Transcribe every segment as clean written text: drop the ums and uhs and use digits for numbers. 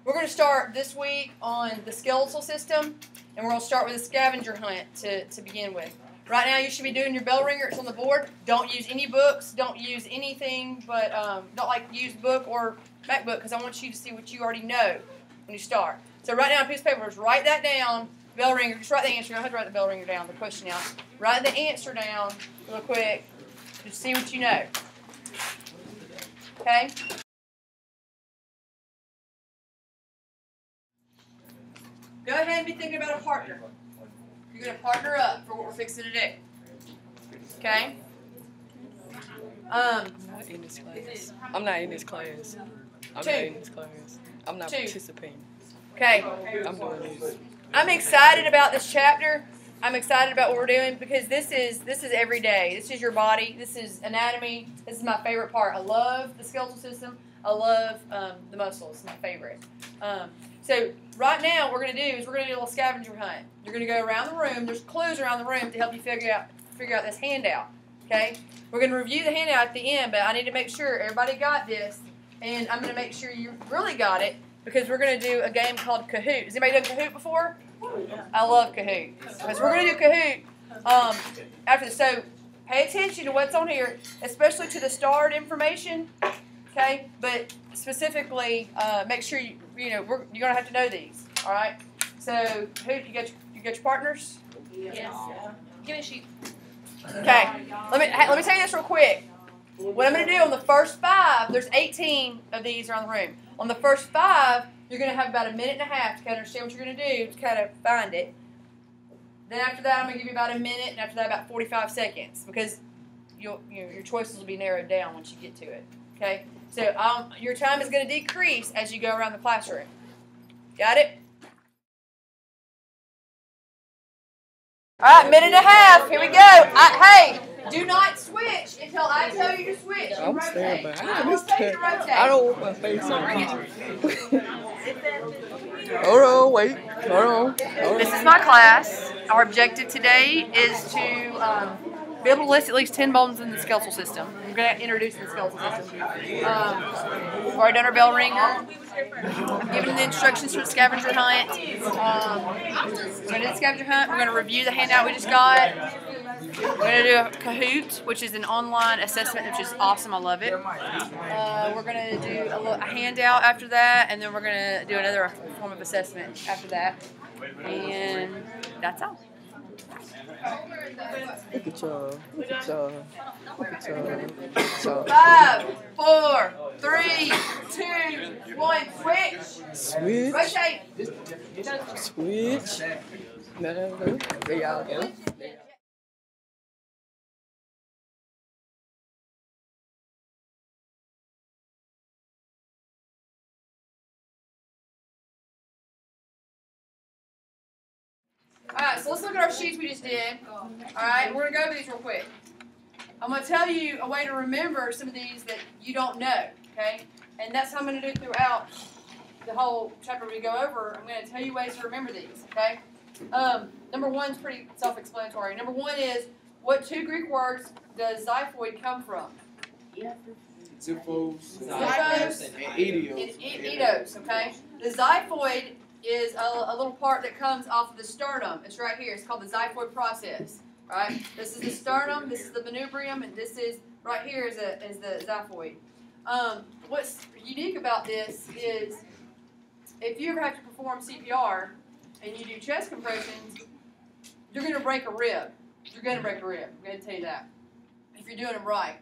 We're going to start this week on the skeletal system, and we're going to start with a scavenger hunt to begin with. Right now, you should be doing your bell ringer. It's on the board. Don't use any books. Don't use anything but, don't use book or MacBook, because I want you to see what you already know when you start. So right now on a piece of paper, just write that down. Bell ringer, just write the answer. You don't have to write the bell ringer down, the question out. Write the answer down real quick. Just see what you know. Okay? Go ahead and be thinking about a partner. You're going to partner up for what we're fixing to do. Okay? I'm not in this class. I'm not in this class. I'm not participating. Okay. I'm doing this. I'm excited about this chapter. I'm excited about what we're doing because this is every day. This is your body. This is anatomy. This is my favorite part. I love the skeletal system. I love the muscles. It's my favorite. So right now what we're going to do is we're going to do a little scavenger hunt. You're going to go around the room. There's clues around the room to help you figure out this handout. Okay? We're going to review the handout at the end, but I need to make sure everybody got this, and I'm going to make sure you really got it because we're going to do a game called Kahoot. Has anybody done Kahoot before? I love Kahoot. Because we're going to do Kahoot after this. So pay attention to what's on here, especially to the starred information. Okay? But specifically, make sure you're going to have to know these. All right? So Kahoot, you got your partners? Yes. Give me a sheet. Okay. Let me tell you this real quick. What I'm going to do on the first 5, there's 18 of these around the room. On the first 5, you're going to have about a minute and a half to kind of understand what you're going to do to kind of find it. Then after that, I'm going to give you about a minute, and after that, about 45 seconds, because your choices will be narrowed down once you get to it. Okay? So your time is going to decrease as you go around the classroom. Got it? All right, minute and a half. Here we go. Hey, do not switch until I tell you to switch. I'm staying back. I don't want my face on. Hold on, wait. Hold on. This is my class. Our objective today is to be able to list at least 10 bones in the skeletal system. I'm going to introduce the skeletal system. We've already done our bell ringer. I've given the instructions for the scavenger hunt. We're going to do the scavenger hunt. We're going to review the handout we just got. We're going to do a Kahoot, which is an online assessment, which is awesome. I love it. We're going to do a handout after that, and then we're going to do another form of assessment after that. And that's all. Look at y'all. Look at y'all. Look at y'all. 5, 4, 3, 2, 1. Switch. Switch. Rotate. Switch. No. There y'all go. Alright, so let's look at our sheets we just did. Alright, we're going to go over these real quick. I'm going to tell you a way to remember some of these that you don't know, okay? And that's how I'm going to do throughout the whole chapter we go over. I'm going to tell you ways to remember these, okay? Number 1 is pretty self-explanatory. Number 1 is, what 2 Greek words does xiphoid come from? Xiphos Xiphos and eidos. And eidos, okay? The xiphoid is a little part that comes off of the sternum. It's right here. It's called the xiphoid process. Right? This is the sternum. This is the manubrium, and this is right here is the xiphoid. What's unique about this is if you ever have to perform CPR and you do chest compressions, you're going to break a rib. You're going to break a rib. I'm going to tell you that. If you're doing them right.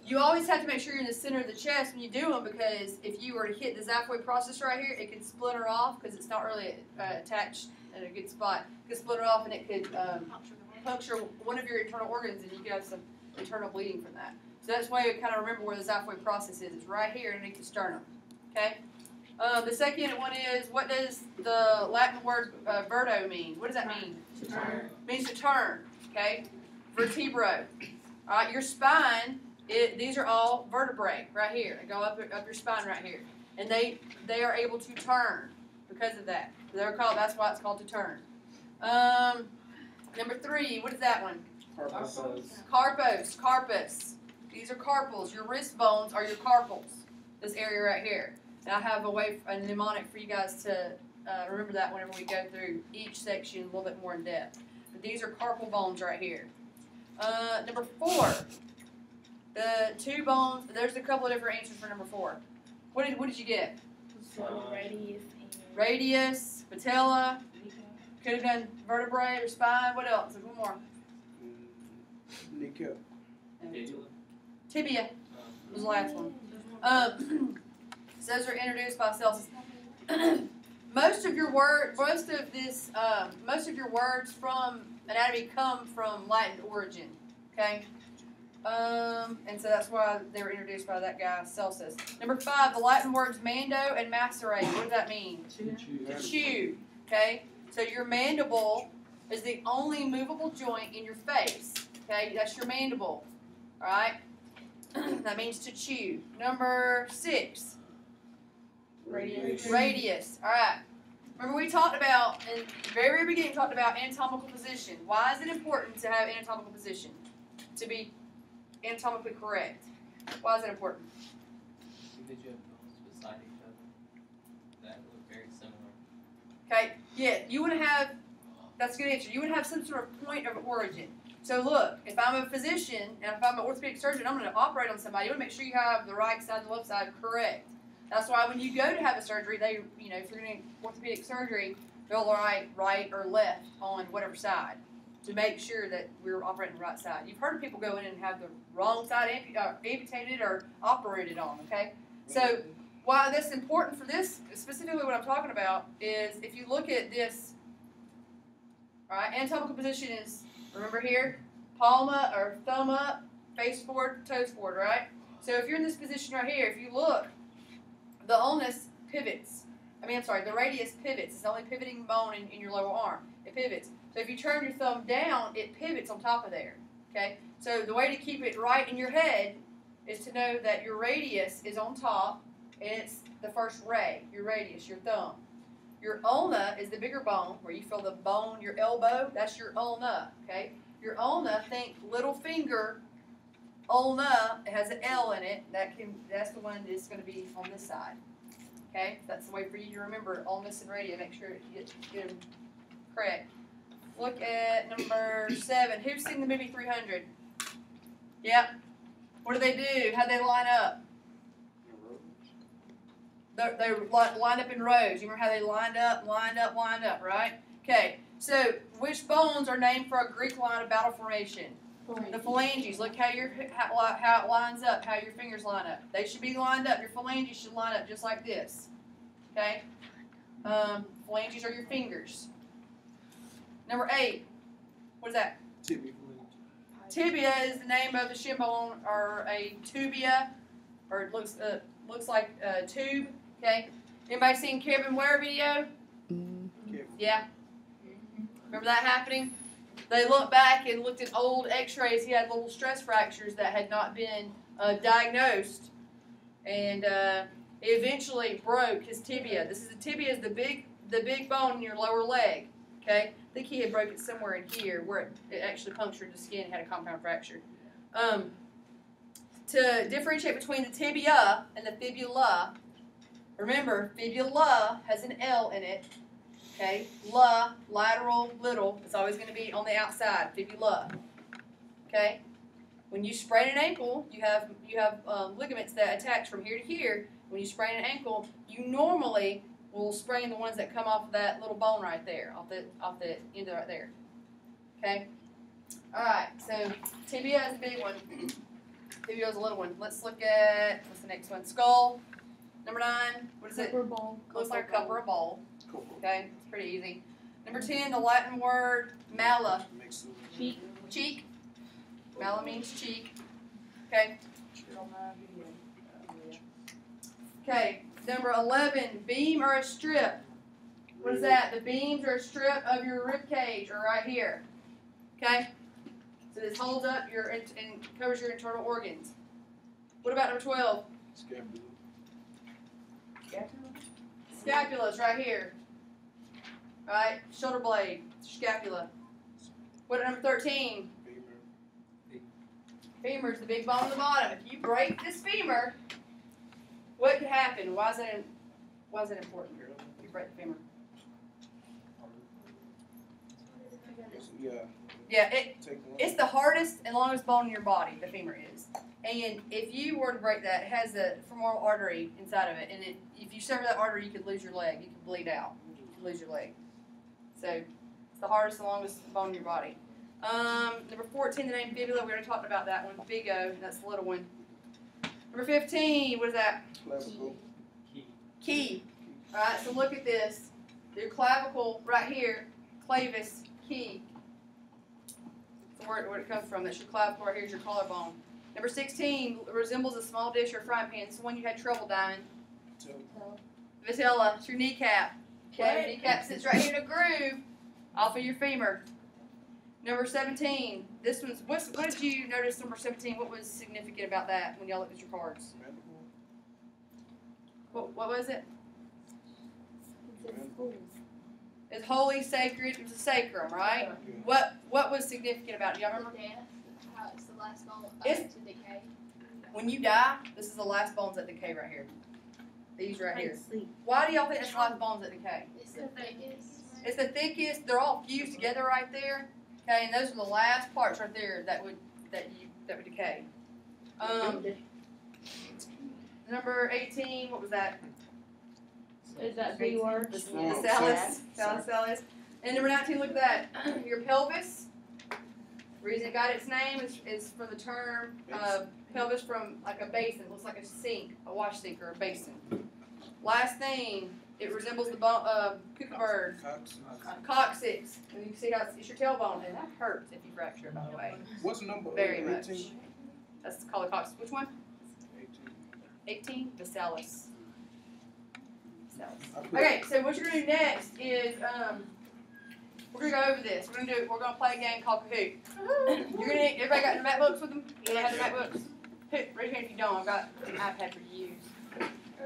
You always have to make sure you're in the center of the chest when you do them, because if you were to hit the xiphoid process right here, it could splinter off because it's not really attached in a good spot. It could splinter off and it could puncture one of your internal organs, and you could have some internal bleeding from that. So that's why you kind of remember where the xiphoid process is. It's right here underneath the sternum. Okay. The second one is, what does the Latin word verto mean? What does that mean? To turn. It means to turn. Okay. Vertebro. All right. Your spine. These are all vertebrae right here. They go up your spine right here, and they are able to turn because of that. That's why it's called to turn. Number 3, what is that one? Carpus. These are carpals. Your wrist bones are your carpals. This area right here. And I have a mnemonic for you guys to remember that whenever we go through each section a little bit more in depth. But these are carpal bones right here. Number 4, the 2 bones. There's a couple of different answers for number 4. What did you get? Radius, patella. Could have done vertebrae or spine. What else? One more. Tibia was the last one. So those are introduced by Celsus. Most of your words from anatomy come from Latin origin. Okay, and so that's why they were introduced by that guy Celsus. Number 5, the Latin words mando and macerate. What does that mean? To chew. Okay, so your mandible is the only movable joint in your face. Okay, that's your mandible. All right, that means to chew. Number 6. Radius. All right. Remember we talked about, in the very beginning, talked about anatomical position. Why is it important to have anatomical position? To be anatomically correct. Why is it important? Because you have bones beside each other that look very similar. Okay. Yeah, you want to have, that's a good answer. You want to have some sort of point of origin. So look, if I'm a physician, and if I'm an orthopedic surgeon, I'm going to operate on somebody, you want to make sure you have the right side and the left side correct. That's why when you go to have a surgery, if you're doing orthopedic surgery, they'll write right or left on whatever side to make sure that we're operating the right side. You've heard of people go in and have the wrong side amputated or operated on, okay? So why that's important for this, specifically what I'm talking about, is if you look at this, all right, anatomical position is, remember here, palm up or thumb up, face forward, toes forward, right? So if you're in this position right here, if you look, the ulnus pivots. The radius pivots. It's the only pivoting bone in your lower arm. It pivots. So if you turn your thumb down, it pivots on top of there. Okay? So the way to keep it right in your head is to know that your radius is on top, and it's the first ray, your radius, your thumb. Your ulna is the bigger bone, where you feel the bone, your elbow, that's your ulna. Okay? Your ulna, think little finger. Ulna, it has an L in it. That's the one that's going to be on this side. Okay, that's the way for you to remember ulnus and radius. Make sure you get them correct. Look at number 7. Who's seen the movie 300? Yep. What do? How'd they line up? They lined up in rows. You remember how they lined up, right? Okay. So which bones are named for a Greek line of battle formation? The phalanges. Look how it lines up, how your fingers line up. They should be lined up. Your phalanges should line up just like this. Okay? Phalanges are your fingers. Number 8. What is that? Tibia. Tibia is the name of the shin bone, or a tubia, or it looks like a tube. Okay? Anybody seen Kevin Ware video? Yeah. Remember that happening? They looked back and looked at old x-rays. He had little stress fractures that had not been diagnosed. And he eventually broke his tibia. The tibia is the big bone in your lower leg. Okay? I think he had broke it somewhere in here where it actually punctured the skin and had a compound fracture. To differentiate between the tibia and the fibula, remember, fibula has an L in it. Okay, lateral, little, it's always going to be on the outside, fibula. Okay, when you sprain an ankle, you have ligaments that attach from here to here. When you sprain an ankle, you normally will sprain the ones that come off of that little bone right there, off the end of right there. Okay, all right. So tibia is the big one. Tibia is a little one. Let's look at what's the next one? Skull. Number 9. What is it? Looks like a cup or a bowl. Okay, it's pretty easy. Number 10, the Latin word mala. Cheek. Cheek. Mala means cheek. Okay. Okay. Number 11, beam or a strip. What is that? The beams are a strip of your rib cage, or right here. Okay. So this holds up and covers your internal organs. What about number 12? Scapula is right here. Right? Shoulder blade, scapula. What about number 13? Femur is the big bone on the bottom. If you break this femur, what could happen? Why is it Why is it important? You break the femur. Yeah, it's the hardest and longest bone in your body, the femur is. And if you were to break that, it has a femoral artery inside of it. And if you sever that artery, you could lose your leg. You could bleed out. You could lose your leg. So it's the hardest and longest bone in your body. Number 14, the name fibula. We already talked about that one. Figo, that's the little one. Number 15, what is that? Clavicle. Key. All right, so look at this. Your clavicle right here, clavis, key. That's where it comes from. That's your clavicle right here is your collarbone. Number 16 resembles a small dish or frying pan. It's the one you had trouble dying. Vitella. It's your kneecap. Okay, your kneecap sits right here in a groove off of your femur. Number 17. This one's. What did you notice? Number 17. What was significant about that when y'all looked at your cards? What was it? It's holy, sacred. It was a sacrum, right? What was significant about it? Y'all remember? It's the last bone to decay. When you die, this is the last bones that decay right here. These right here. Why do y'all think that's the last bones that decay? It's the thickest. It's the thickest. They're all fused together right there. Okay, and those are the last parts right there that would decay. Number 18. What was that? Is that B word? The salus. And number 19. Look at that. Your pelvis. The reason it got its name is from the term pelvis from like a basin. It looks like a sink, a wash sink or a basin. Last thing, it resembles the cuckoo bird. Coccyx. And you can see how it's your tailbone, and that hurts if you fracture it, by the way. What's number? Very much. That's called a coccyx. Which one? 18. The salus. Okay, so what you're gonna do next is we're gonna go over this. We're gonna play a game called Kahoot. Everybody got their map books with them? Everybody have their map books? Raise your hand if you don't. I've got an iPad for you.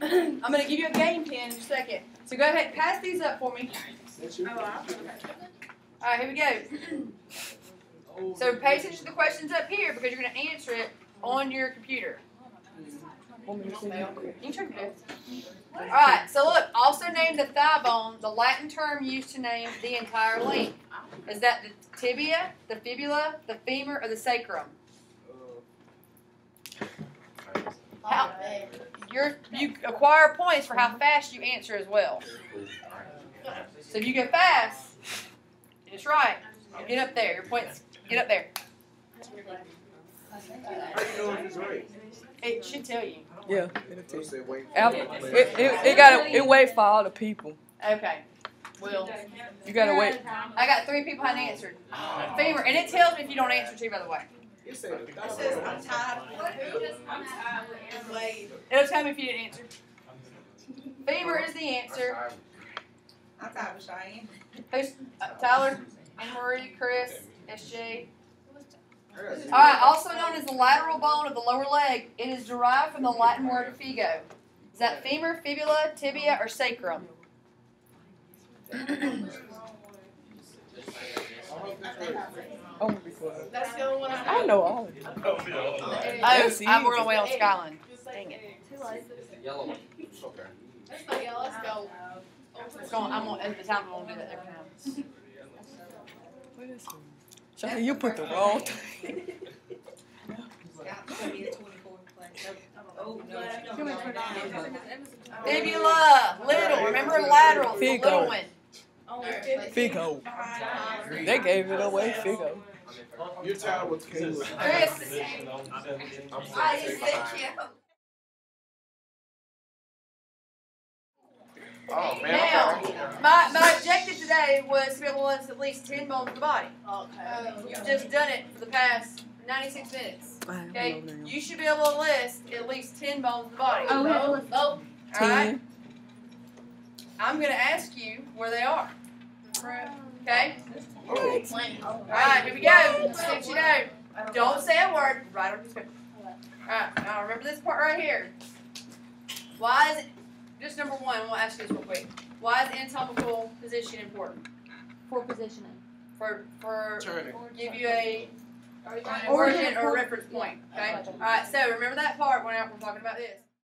I'm gonna give you a game pin in a second. So go ahead, pass these up for me. All right, here we go. So pay attention to the questions up here because you're gonna answer it on your computer. You can turn it. All right, so look, also name the thigh bone, the Latin term used to name the entire length. Is that the tibia, the fibula, the femur, or the sacrum? You acquire points for how fast you answer as well. So if you go fast, it's right. You get up there. Your points get up there. How do you know if it's right? It should tell you. Yeah, it'll tell you. It wait for all the people. Okay. Well, you gotta wait. I got 3 people hadn't answered. Femur, and it tells me if you don't answer too, by the way. It says I'm tired. It'll tell me if you didn't answer. Femur is the answer. I'm tired of Cheyenne. Who's Tyler, Anne Marie, Chris, SJ. Alright, also known as the lateral bone of the lower leg, it is derived from the Latin word figo. Is that femur, fibula, tibia, or sacrum? Oh, before. That's the only one I know all of them. Oh, we're going to wait on Skyland. Dang it. Yellow one. Okay. Let's go, y'all. Let's go. At the time, I'm going to do that every time. What is it? Shaka, you put the wrong thing. Fibula, little. Remember lateral, the little one. Figo. They gave it away, Figo. You're tired with Caleb. Chris. Oh, man. Now, my objective today was to be able to list at least 10 bones in the body. Okay. You've just done it for the past 96 minutes. Okay? You should be able to list at least 10 bones in the body. Oh. Alright? I'm going to ask you where they are. Okay? Alright, here we go. See what you know. Don't say a word. Right on this paper. Alright, now remember this part right here. Why is it, just number one, I'm going to ask you this real quick. Why is anatomical position important? For positioning. For Turning. give you a origin or reference point. Okay? Alright, so remember that part when we're talking about this.